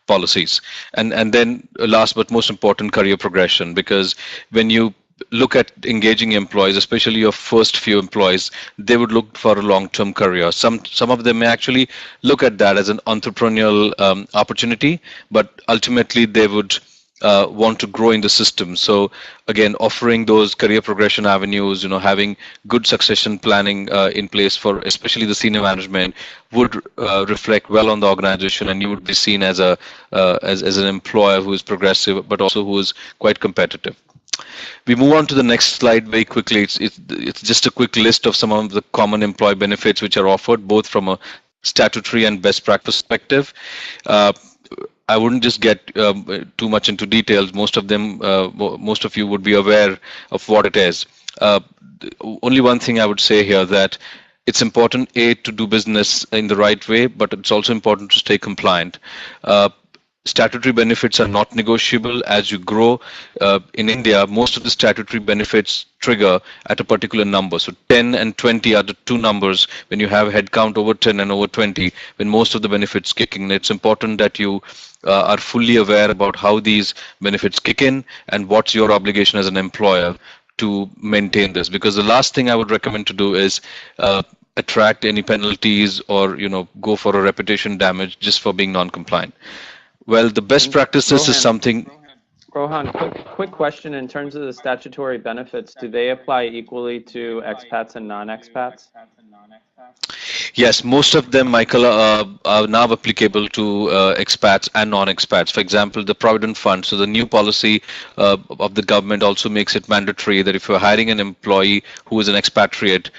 policies. And then last but most important, career progression, because when you look at engaging employees, especially your first few employees, they would look for a long-term career. Some of them may actually look at that as an entrepreneurial opportunity, but ultimately they would want to grow in the system. So again, offering those career progression avenues, having good succession planning in place for especially the senior management would reflect well on the organization, and you would be seen as as an employer who is progressive, but also who is quite competitive. We move on to the next slide very quickly. It's just a quick list of some of the common employee benefits which are offered, both from a statutory and best practice perspective. I wouldn't just get too much into details. Most of you would be aware of what it is. Only one thing I would say here, that it's important, A, to do business in the right way, but it's also important to stay compliant. Statutory benefits are not negotiable as you grow. In India, most of the statutory benefits trigger at a particular number. So 10 and 20 are the two numbers when you have headcount over 10 and over 20, when most of the benefits kick in. It's important that you are fully aware about how these benefits kick in and what's your obligation as an employer to maintain this. Because the last thing I would recommend to do is attract any penalties or go for a reputation damage just for being non-compliant. Well, the best practices is something. Rohan, quick question. In terms of the statutory benefits, do they apply equally to expats and non-expats? Yes, most of them, Michael, are now applicable to expats and non-expats. For example, the Provident Fund. So the new policy of the government also makes it mandatory that if you're hiring an employee who is an expatriate,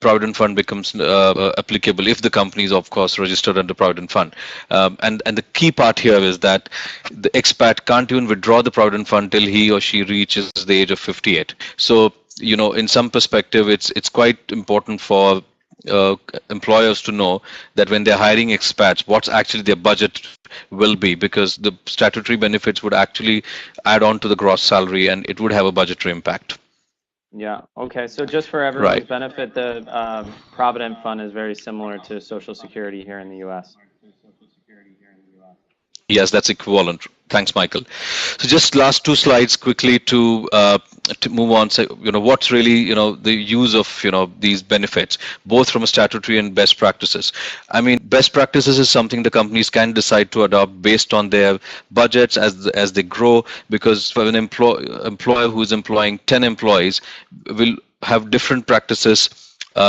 Provident Fund becomes applicable if the company is, of course, registered under Provident Fund. And the key part here is that the expat can't even withdraw the Provident Fund till he or she reaches the age of 58. So, in some perspective, it's quite important for employers to know that when they're hiring expats, what's actually their budget will be, because the statutory benefits would actually add on to the gross salary and it would have a budgetary impact. Yeah. Okay. So just for everyone's benefit, the Provident Fund is very similar to Social Security here in the U.S. Yes, that's equivalent. Thanks, Michael. So just last two slides quickly to move on. So, what's really, the use of, these benefits, both from a statutory and best practices. I mean, best practices is something the companies can decide to adopt based on their budgets as they grow, because for an employer who's employing 10 employees will have different practices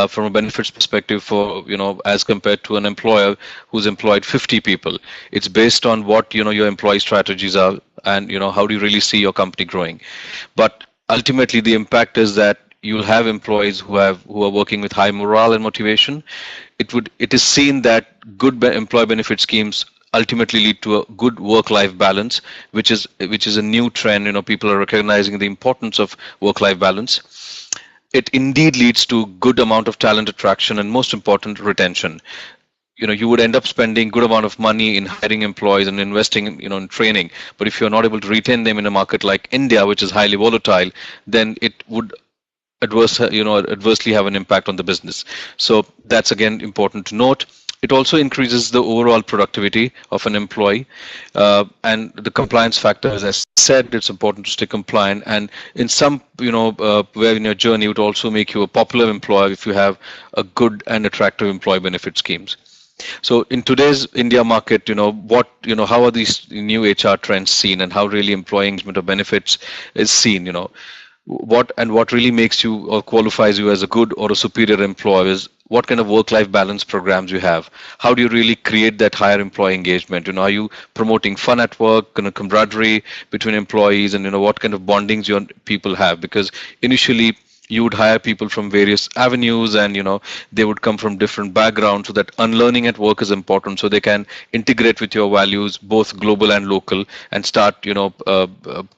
from a benefits perspective for, as compared to an employer who's employed 50 people. It's based on what, your employee strategies are and, how do you really see your company growing. But ultimately, the impact is that you'll have employees who are working with high morale and motivation. It is seen that good employee benefit schemes ultimately lead to a good work-life balance, which is a new trend. People are recognizing the importance of work-life balance. It indeed leads to good amount of talent attraction and, most important, retention. You would end up spending good amount of money in hiring employees and investing in training, but if you're not able to retain them in a market like India, which is highly volatile, then it would adversely have an impact on the business. So that's again important to note. It also increases the overall productivity of an employee, and the compliance factor, as I said, it's important to stay compliant. And in some, where in your journey, it would also make you a popular employer if you have a good and attractive employee benefit schemes. So in today's India market, how are these new HR trends seen, and how really employee engagement or benefits is seen? What really makes you or qualifies you as a good or a superior employer is what kind of work-life balance programs you have. How do you really create that higher employee engagement? Are you promoting fun at work, camaraderie between employees, and what kind of bondings your people have? Because initially you would hire people from various avenues, and they would come from different backgrounds, so that unlearning at work is important, so they can integrate with your values, both global and local, and start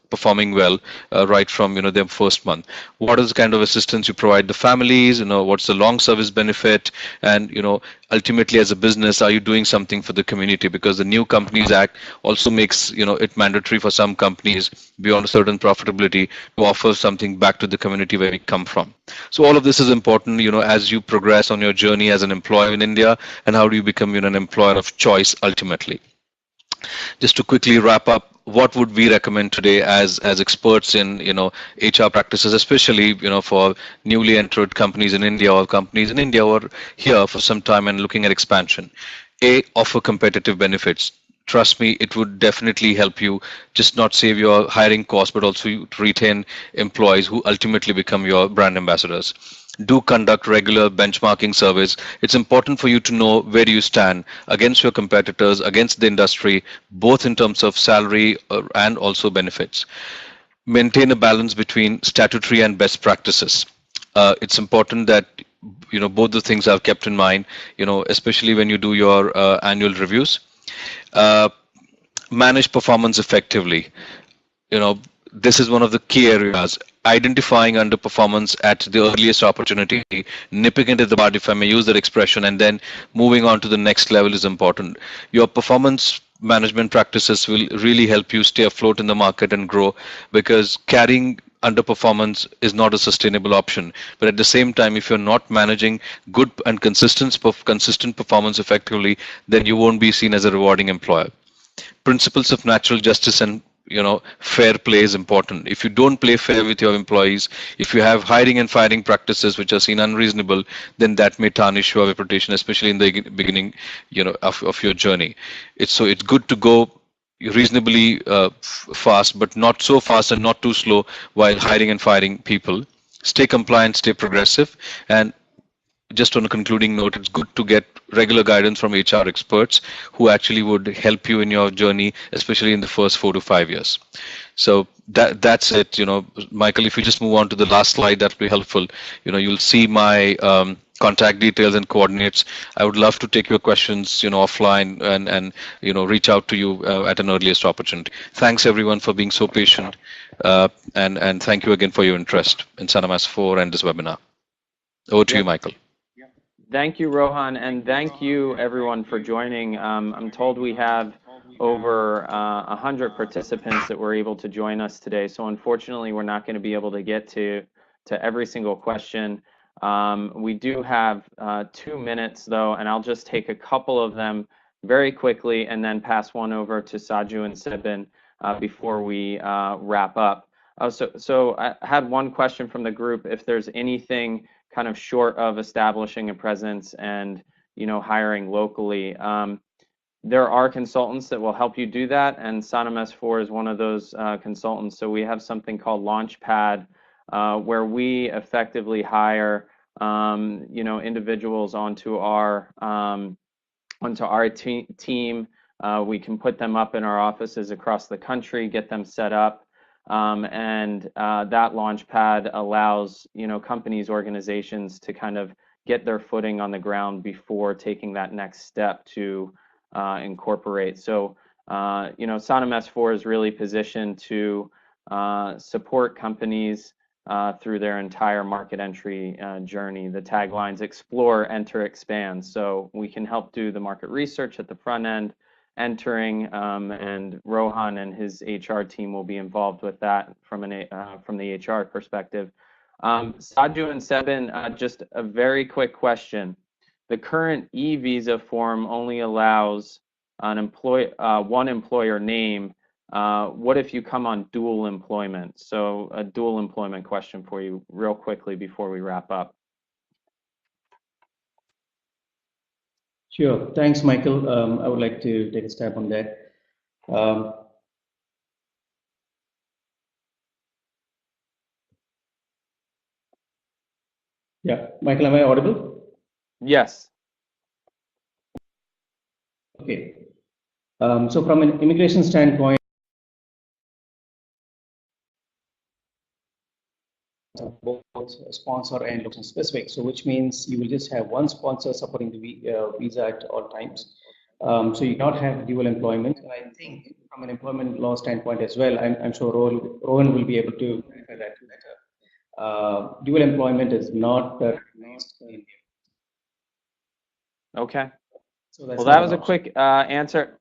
performing well right from their first month. What is the kind of assistance you provide the families? What's the long service benefit? And ultimately, as a business, are you doing something for the community? Because the New Companies Act also makes it mandatory for some companies beyond a certain profitability to offer something back to the community where we come from. So all of this is important as you progress on your journey as an employer in India, and how do you become an employer of choice ultimately. Just to quickly wrap up, what would we recommend today as experts in HR practices, especially for newly entered companies in India, or companies in India or here for some time and looking at expansion? Offer competitive benefits. Trust me, it would definitely help you just not save your hiring costs, but also to retain employees who ultimately become your brand ambassadors. Do conduct regular benchmarking surveys. It's important for you to know where you stand against your competitors, against the industry, both in terms of salary and also benefits. Maintain a balance between statutory and best practices. It's important that both the things are kept in mind, especially when you do your annual reviews. Manage performance effectively. This is one of the key areas. Identifying underperformance at the earliest opportunity, nipping it in the bud, if I may use that expression, and then moving on to the next level is important. Your performance management practices will really help you stay afloat in the market and grow, because carrying underperformance is not a sustainable option. But at the same time, if you're not managing good and consistent performance effectively, then you won't be seen as a rewarding employer. Principles of natural justice and fair play is important. If you don't play fair with your employees, if you have hiring and firing practices which are seen unreasonable, then that may tarnish your reputation, especially in the beginning of your journey. It's good to go reasonably fast, but not so fast and not too slow while hiring and firing people. Stay compliant, stay progressive, and just on a concluding note, it's good to get regular guidance from HR experts who actually would help you in your journey, especially in the first 4 to 5 years. So that's it. Michael, if you just move on to the last slide, that'll be helpful. You'll see my contact details and coordinates. I would love to take your questions, offline and reach out to you at an earliest opportunity. Thanks everyone for being so patient, and thank you again for your interest in SanaMass 4 and this webinar. Over to you, Michael. Thank you, Rohan, and thank you everyone for joining. I'm told we have over 100 participants that were able to join us today, so unfortunately we're not going to be able to get to every single question. We do have 2 minutes though, and I'll just take a couple of them very quickly and then pass one over to Saju and Sebin before we wrap up. So I had one question from the group: if there's anything kind of short of establishing a presence and hiring locally. There are consultants that will help you do that, and SanaMass 4 is one of those consultants. So we have something called Launchpad, where we effectively hire individuals onto our team. We can put them up in our offices across the country, get them set up. And that Launchpad allows companies, organizations to kind of get their footing on the ground before taking that next step to incorporate. So SanaMass 4 is really positioned to support companies through their entire market entry journey. The taglines: explore, enter, expand. So we can help do the market research at the front end, entering, and Rohan and his HR team will be involved with that from the HR perspective. Saju and Sebin, just a very quick question. The current e-visa form only allows an one employer name. What if you come on dual employment? So a dual employment question for you real quickly before we wrap up. Sure. Thanks, Michael. I would like to take a stab on that. Yeah, Michael, am I audible? Yes. Okay. So from an immigration standpoint, both sponsor and location specific. So which means you will just have one sponsor supporting the visa at all times. So you cannot have dual employment. And I think from an employment law standpoint as well, I'm sure Rohan will be able to clarify that better. Dual employment is not recognized in India. Okay. So that's well, that was a quick answer.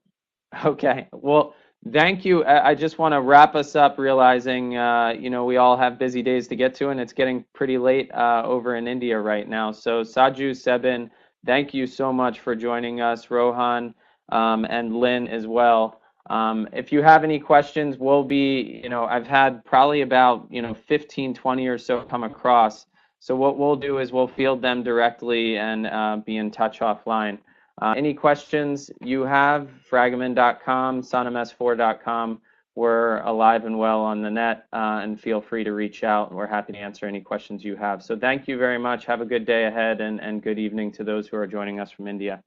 Okay. Well, thank you. I just want to wrap us up, realizing you know, we all have busy days to get to, and it's getting pretty late over in India right now. So Saju, Sebin, thank you so much for joining us, Rohan, and Lynn as well. If you have any questions, we'll be, you know, I've had probably about, you know, 15, 20 or so come across. So what we'll do is we'll field them directly and be in touch offline. Any questions you have, fragaman.com, sonams4.com. We're alive and well on the net, and feel free to reach out. We're happy to answer any questions you have. So thank you very much. Have a good day ahead, and good evening to those who are joining us from India.